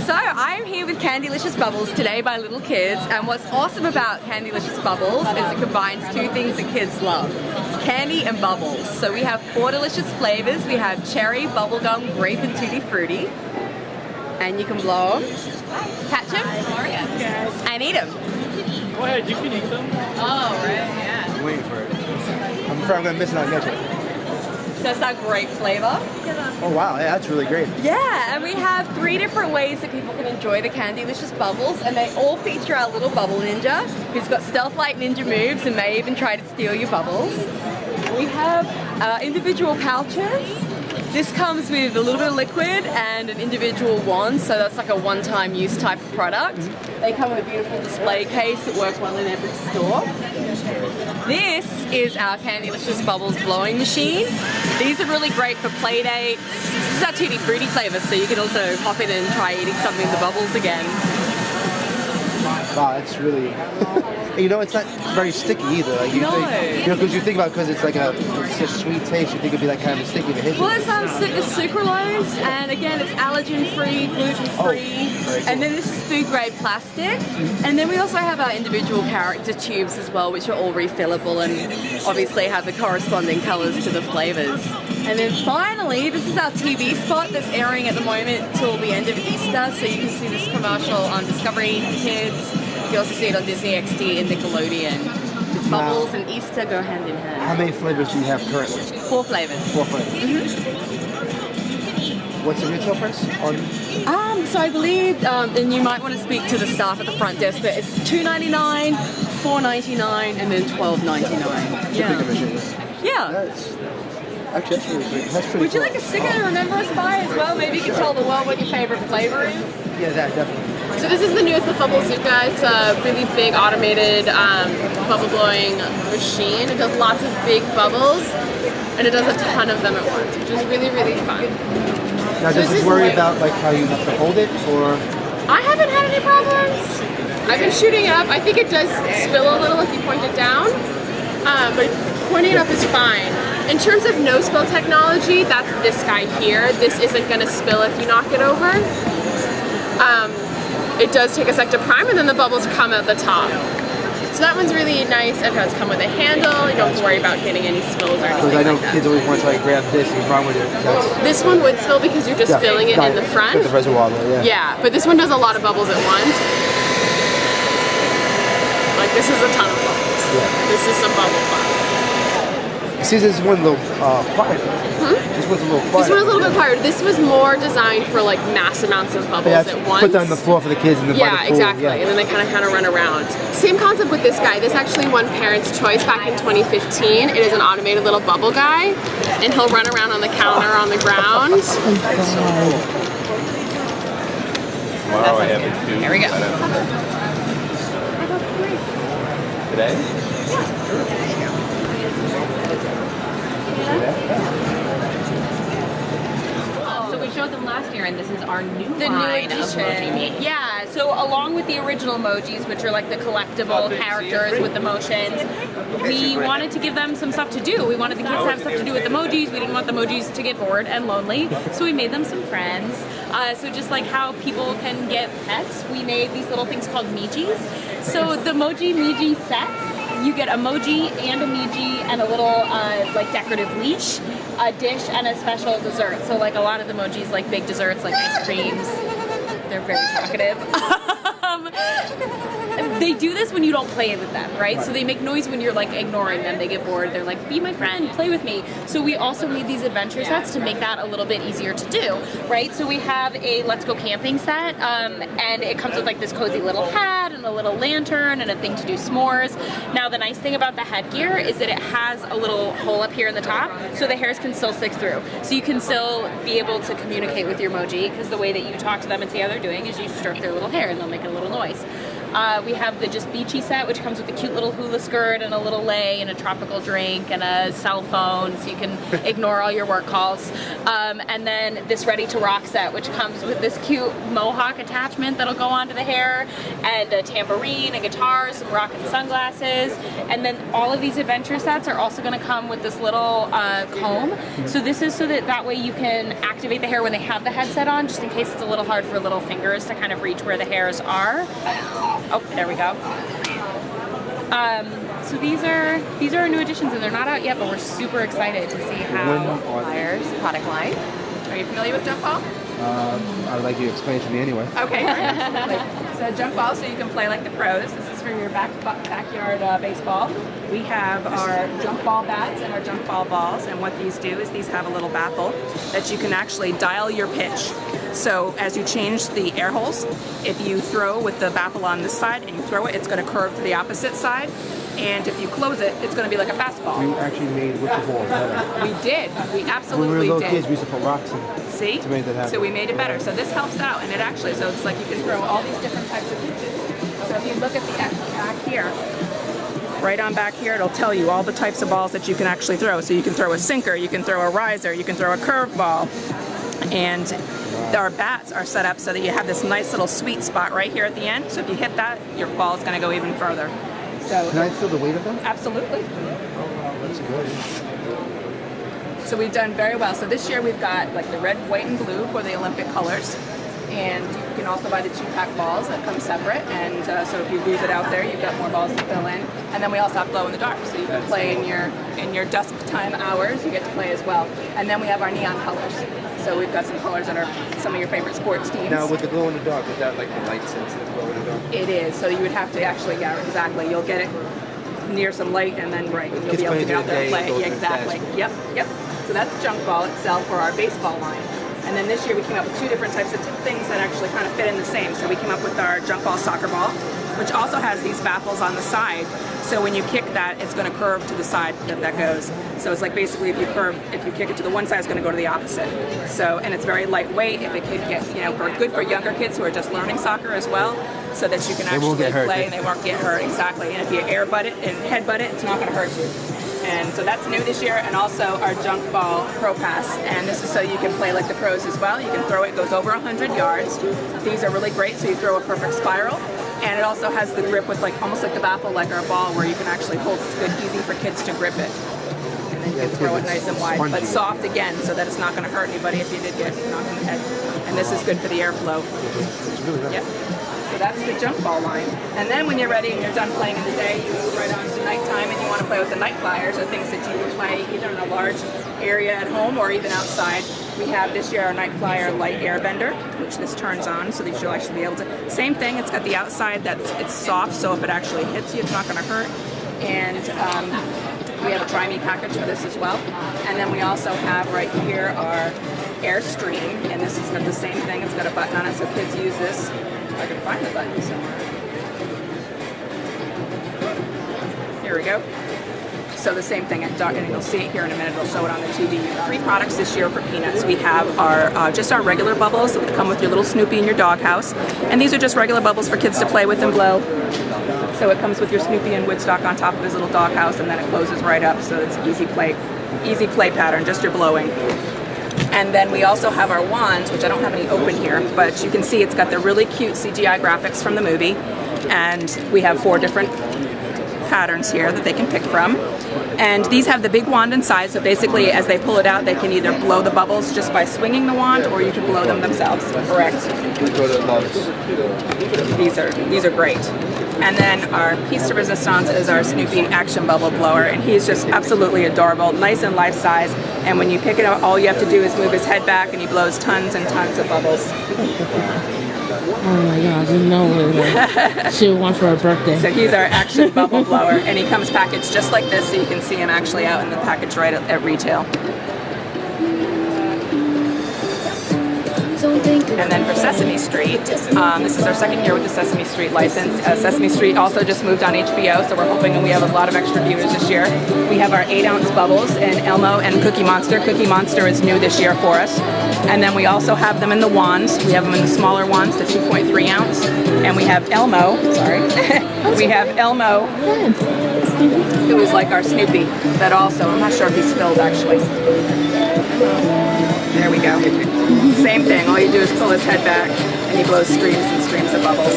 So I'm here with Candylicious Bubbles today by Little Kids, and what's awesome about Candylicious Bubbles is it combines two things that kids love: candy and bubbles. So we have 4 delicious flavors. We have cherry, bubblegum, grape, and tutti frutti. And you can blow them, catch them, and eat them. Go ahead, you can eat them. Oh, right, yeah. I'm waiting for it. I'm afraid I'm gonna miss it on Netflix. So it's that grape flavor. Oh wow, yeah, that's really great. Yeah, and we have 3 different ways that people can enjoy the Candylicious Bubbles, and they all feature our little bubble ninja, who's got stealth-like ninja moves and may even try to steal your bubbles. We have individual pouches. This comes with a little bit of liquid and an individual wand, so that's like a one-time use type of product. They come with a beautiful display case that works well in every store. This is our Candylicious Bubbles blowing machine. These are really great for play dates. This is our tutti frutti flavor, so you can also pop in and try eating something in the bubbles again. Wow, it's really. You know, it's not very sticky either. Like you think, you know, because you think about it's like it's a sweet taste. You think it'd be like kind of sticky, but well, it's sucralose, and again, it's allergen-free, gluten-free, and then this is food-grade plastic. And then we also have our individual character tubes as well, which are all refillable and obviously have the corresponding colors to the flavors. And then finally, this is our TV spot that's airing at the moment till the end of Easter, so you can see this commercial on Discovery Kids. You also see it on Disney XD and Nickelodeon. It's Bubbles and Easter go hand in hand. How many flavors do you have currently? 4 flavors. 4 flavors. What's the retail price on? So I believe, and you might want to speak to the staff at the front desk, but it's $2.99, $4.99, and then $12.99. Yeah. Actually, that's really great. That's pretty Would you cool. like a sticker to remember us by as well? Maybe you can tell the world what your favorite flavor is. Yeah, that definitely. So this is the newest, the Bubblezooka. It's a really big automated bubble blowing machine. It does lots of big bubbles, and it does a ton of them at once, which is really, really fun. Now, does it worry about like how you have to hold it, or? I haven't had any problems. I've been shooting it up. I think it does spill a little if you point it down, but pointing it up is fine. In terms of no-spill technology, that's this guy here. This isn't going to spill if you knock it over. It does take a sec to prime, and then the bubbles come at the top. So that one's really nice. It does come with a handle. You don't have to worry about getting any spills or anything. Because I know like kids always want to try to grab this. What's wrong with it? This one would spill because you're just filling it in the front. With the reservoir there, Yeah, but this one does a lot of bubbles at once. Like this is a ton of bubbles. Yeah. This is some bubble fun. See, this is one a little quiet. This one's a little quiet. This one is a little bit quieter. This was more designed for like mass amounts of bubbles at once. Put that on the floor for the kids and then by the pool. Exactly. And then they kind of run around. Same concept with this guy. This actually won Parents' Choice back in 2015. It is an automated little bubble guy, and he'll run around on the counter on the ground. Wow, I have it too. There we go. Today? So we showed them last year, and this is our new line of emoji meat. Yeah, so along with the original emojis, which are like the collectible characters with the motions, We wanted to give them some stuff to do. We wanted the kids to have stuff to do with emojis. We didn't want the emojis to get bored and lonely, so we made them some friends. So just like how people can get pets, we made these little things called Mijis. So the Moji Miji sets, you get emoji and a Miji and a little like decorative leash, a dish, and a special dessert. So like a lot of the emojis like big desserts like ice creams. They're very talkative. They do this when you don't play with them, right? So they make noise when you're like ignoring them. They get bored. They're like, be my friend, play with me. So we also made these adventure sets to make that a little bit easier to do, right? So we have a Let's Go Camping set, and it comes with like this cozy little hat and a little lantern and a thing to do s'mores. Now the nice thing about the headgear is that it has a little hole up here in the top, so the hairs can still stick through. So you can still be able to communicate with your emoji, because the way that you talk to them and see how they're doing is you stroke their little hair and they'll make a little noise. We have the just beachy set, which comes with a cute little hula skirt and a little lei and a tropical drink and a cell phone, so you can ignore all your work calls. And then this ready to rock set, which comes with this cute mohawk attachment that'll go onto the hair, and a tambourine, a guitar, some rockin' sunglasses. And then all of these adventure sets are also going to come with this little comb. So this is so that way you can activate the hair when they have the headset on, just in case it's a little hard for little fingers to kind of reach where the hairs are. Oh, there we go. So these are our new additions, and they're not out yet, but we're super excited to see how Flyers product line. Are you familiar with jump ball? I would like you to explain it to me anyway. Okay, great. So jump ball, so you can play like the pros. This is for your backyard baseball. We have our jump ball bats and our jump ball balls, and what these do is these have a little baffle that you can actually dial your pitch. So as you change the air holes, if you throw with the baffle on this side and you throw it, it's going to curve to the opposite side. And if you close it, it's going to be like a fastball. We actually made wiffle balls better. We did. We absolutely When we were little did. kids, we used to put rocks in. See? To make that happen. So we made it better. So this helps out, and it actually, so it's like you can throw all these different types of pitches. So if you look at the back here, right on back here, it'll tell you all the types of balls that you can actually throw. So you can throw a sinker, you can throw a riser, you can throw a curve ball. And our bats are set up so that you have this nice little sweet spot right here at the end. So if you hit that, your ball is going to go even further. So Can I feel the weight of that? absolutely. That's good. So we've done very well. So this year we've got like the red, white, and blue for the Olympic colors. And you can also buy the 2-pack balls that come separate. And so if you lose it out there, you've got more balls to fill in. And then we also have glow in the dark, so you can play in your dusk time hours. You get to play as well. And then we have our neon colors. So we've got some colors that are some of your favorite sports teams. Now with the glow in the dark, is that like the light sensitive glow in the dark? It is. So you would have to actually, yeah, exactly. You'll get it near some light, and then right, you'll be able to get out there and play. Yeah, exactly. Yep. So that's the junk ball itself for our baseball line. And then this year we came up with 2 different types of things that actually kind of fit in the same. So we came up with our junk ball soccer ball, which also has these baffles on the side. So when you kick that, it's going to curve to the side that goes. So it's like basically if you kick it to the one side, it's going to go to the opposite. So, and it's very lightweight. If a kid gets, good for younger kids who are just learning soccer as well, so that you can actually play and they won't get hurt. Exactly. And if you airbutt it and headbutt it, it's not going to hurt you. And so that's new this year, and also our junk ball pro pass. And this is so you can play like the pros as well. You can throw it, it goes over 100 yards. These are really great, so you throw a perfect spiral. And it also has the grip with like almost like the baffle, like our ball, where you can actually hold. It's good, easy for kids to grip it. And then you can throw it nice and wide, but soft again, so that it's not going to hurt anybody if you did get knocked in the head. And this is good for the airflow. Yep. So that's the jump ball line. And then when you're ready and you're done playing in the day, you move right on to nighttime and you want to play with the night flyers, or things that you can play either in a large area at home or even outside. We have this year our Night Flyer Light Airbender, which this turns on so that you'll actually be able to, same thing, it's got the outside it's soft, so if it actually hits you, it's not going to hurt. And we have a Try Me package for this as well. And then we also have right here our Airstream, and this has got the same thing, it's got a button on it, so kids use this. If I can find the button somewhere. Here we go. So the same thing at Dog, and you'll see it here in a minute. They'll show it on the TV. 3 products this year for Peanuts. We have our just our regular bubbles that come with your little Snoopy in your doghouse, and these are just regular bubbles for kids to play with and blow. So it comes with your Snoopy and Woodstock on top of his little doghouse, and then it closes right up. So it's easy play pattern, just your blowing. And then we also have our wands, which I don't have any open here, but you can see it's got the really cute CGI graphics from the movie, and we have 4 different patterns here that they can pick from. And these have the big wand inside, so basically as they pull it out, they can either blow the bubbles just by swinging the wand, or you can blow them themselves. Correct. These are great. And then our piece de resistance is our Snoopy Action Bubble Blower, and he's just absolutely adorable, nice and life size. And when you pick it up, all you have to do is move his head back, and he blows tons and tons of bubbles. Oh my God, you know she would want for her birthday. So he's our Action Bubble Blower, and he comes packaged just like this, so you can see him actually out in the package right at retail. And then for Sesame Street, this is our second year with the Sesame Street license. Sesame Street also just moved on HBO, so we're hoping we have a lot of extra viewers this year. We have our 8-ounce bubbles in Elmo and Cookie Monster. Cookie Monster is new this year for us. And then we also have them in the wands. We have them in the smaller wands, the 2.3 ounce. And we have Elmo, sorry. We have Elmo, who is like our Snoopy, that also, I'm not sure if he's filled actually. There we go. Same thing, all you do is pull his head back and he blows streams and streams of bubbles.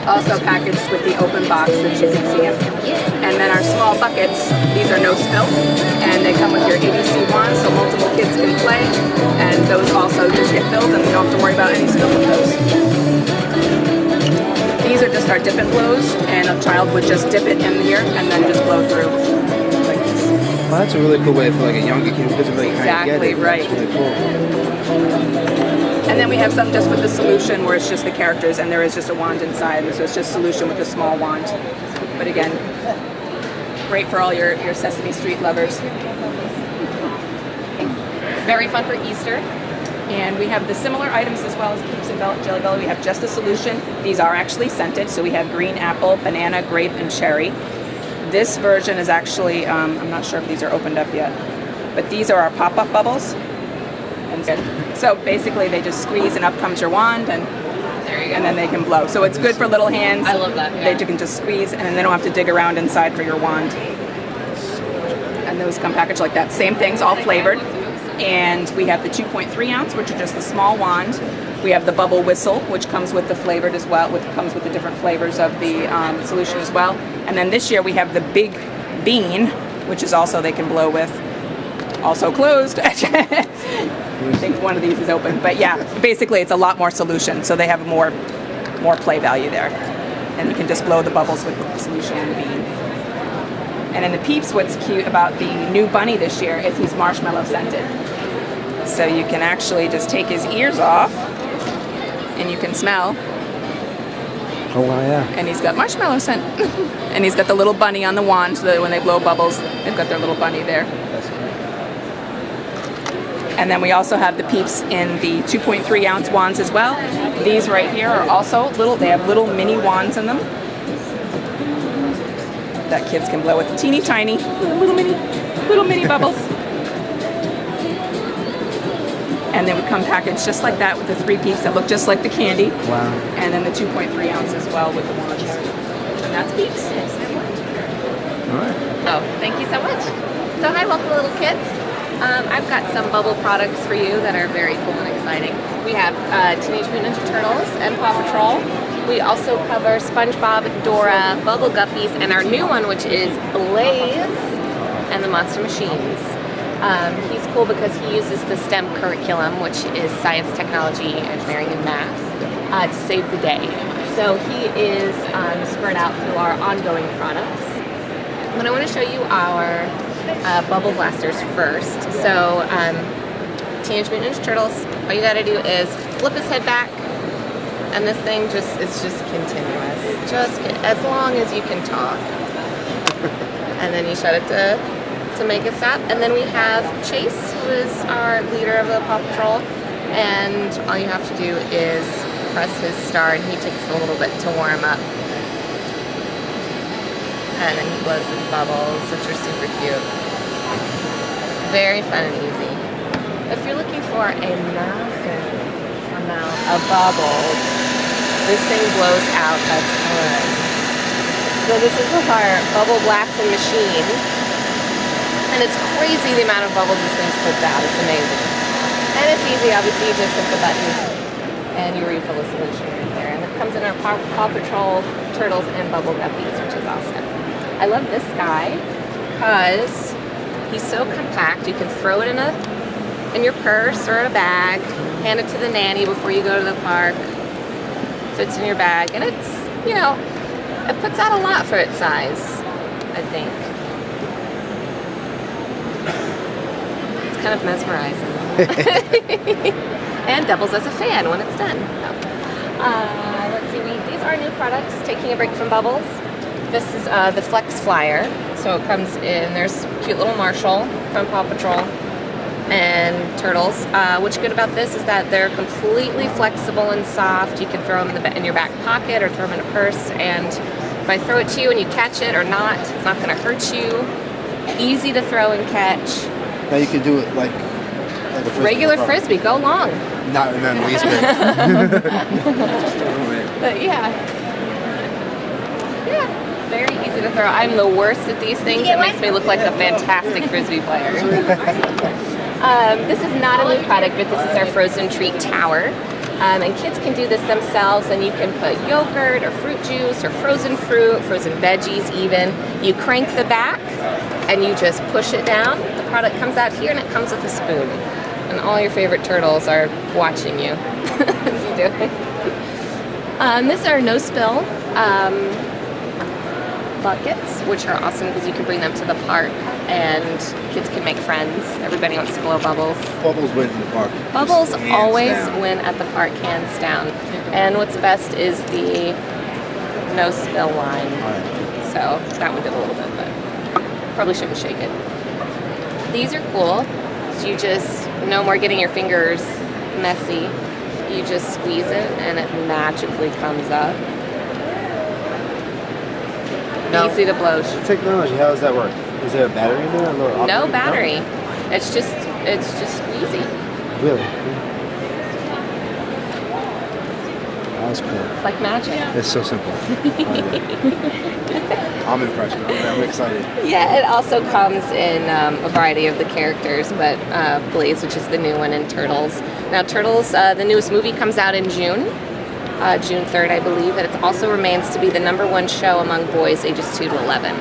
Also packaged with the open box that you can see him. And then our small buckets, these are no spill, and they come with your ABC wand so multiple kids can play, and those also just get filled and you don't have to worry about any spill with those. These are just our dip and blows, and a child would just dip it in here and then just blow through like this. Well, that's a really cool way for like a younger kid who doesn't really kind of get it. Exactly, right. That's really cool. And then we have some just with the solution where it's just the characters and there is just a wand inside, so it's just solution with a small wand. But again, great for all your Sesame Street lovers. Very fun for Easter. And we have the similar items as well as Peeps and Jelly Belly. We have just a solution. These are actually scented, so we have green apple, banana, grape, and cherry. This version is actually, I'm not sure if these are opened up yet, but these are our pop-up bubbles. And so basically they just squeeze and up comes your wand and There you go. and then they can blow. So it's good for little hands. I love that, yeah. They can just squeeze and then they don't have to dig around inside for your wand. And those come packaged like that. Same things, all flavored. And we have the 2.3 ounce, which are just the small wand. We have the bubble whistle, which comes with the flavored as well, comes with the different flavors of the solution as well. And then this year we have the big bean, which is also they can blow with. Also closed. I think one of these is open, but yeah, basically it's a lot more solution, so they have more play value there, and you can just blow the bubbles with the solution and the bean. And in the Peeps, what's cute about the new bunny this year is he's marshmallow scented, so you can actually just take his ears off, and you can smell. Oh wow, yeah. And he's got marshmallow scent, and he's got the little bunny on the wand, so that when they blow bubbles, they've got their little bunny there. And then we also have the Peeps in the 2.3 ounce wands as well. These right here are also little, they have little mini wands in them that kids can blow with. Teeny tiny, little mini bubbles. And they would come packaged just like that with the 3 Peeps that look just like the candy. Wow. And then the 2.3 ounce as well with the wands. And that's Peeps. All right. Oh, thank you so much. So hi, welcome little kids. I've got some bubble products for you that are very cool and exciting. We have Teenage Mutant Ninja Turtles and Paw Patrol. We also cover SpongeBob, Dora, Bubble Guppies, and our new one, which is Blaze and the Monster Machines. He's cool because he uses the STEM curriculum, which is science, technology, engineering, and math, to save the day. So he is spread out through our ongoing products. But I want to show you our bubble blasters first. So Teenage Mutant Ninja Turtles, all you gotta do is flip his head back, and this thing it's just continuous, as long as you can talk. And then you shut it to make it stop. And then we have Chase, who is our leader of the Paw Patrol, and all you have to do is press his star, and he takes a little bit to warm up. And then he blows his bubbles, which are super cute. Very fun and easy. If you're looking for a massive amount of bubbles, this thing blows out a ton. So this is our bubble blasting machine. And it's crazy the amount of bubbles this thing puts out. It's amazing. And it's easy, obviously you just hit the button and you refill the solution right there. And it comes in our Paw Patrol, Turtles, and Bubble Guppies, which is awesome. I love this guy because he's so compact. You can throw it in your purse or in a bag, hand it to the nanny before you go to the park. Fits in your bag, and it's, it puts out a lot for its size, I think. It's kind of mesmerizing. And doubles as a fan when it's done. Let's see, these are new products, taking a break from bubbles. This is the Flex Flyer. So it comes in, there's cute little Marshall from Paw Patrol. and turtles. What's good about this is that they're completely flexible and soft. You can throw them in your back pocket or throw them in a purse, and if I throw it to you and you catch it or not, it's not going to hurt you. Easy to throw and catch. Now you can do it like a frisbee. Regular frisbee, go long. Not in the least bit. But yeah, very easy to throw. I'm the worst at these things. It makes me look like a fantastic frisbee player. This is not a new product, but this is our frozen treat tower. And kids can do this themselves, and you can put yogurt or fruit juice or frozen fruit, frozen veggies even. You crank the back and you just push it down. The product comes out here and it comes with a spoon. And all your favorite turtles are watching you as you do it. This is our no spill buckets, which are awesome because you can bring them to the park and kids can make friends. Everybody wants to blow bubbles. Bubbles win in the park. Bubbles Hands always down. win at the park, hands down. And what's best is the no spill line. So that one did a little bit, but probably shouldn't shake it. These are cool. So you just, no more getting your fingers messy. You just squeeze it and it magically comes up. Now, Easy to blow. The technology, how does that work? Is there a battery in there? A little No operating- battery. It's just squeezy. Really? That's cool. It's like magic. It's so simple. I'm impressed. I'm excited. Yeah, it also comes in a variety of the characters, but Blaze, which is the new one, and Turtles. Now, Turtles, the newest movie comes out in June. June 3rd, I believe, and it also remains to be the #1 show among boys ages 2 to 11.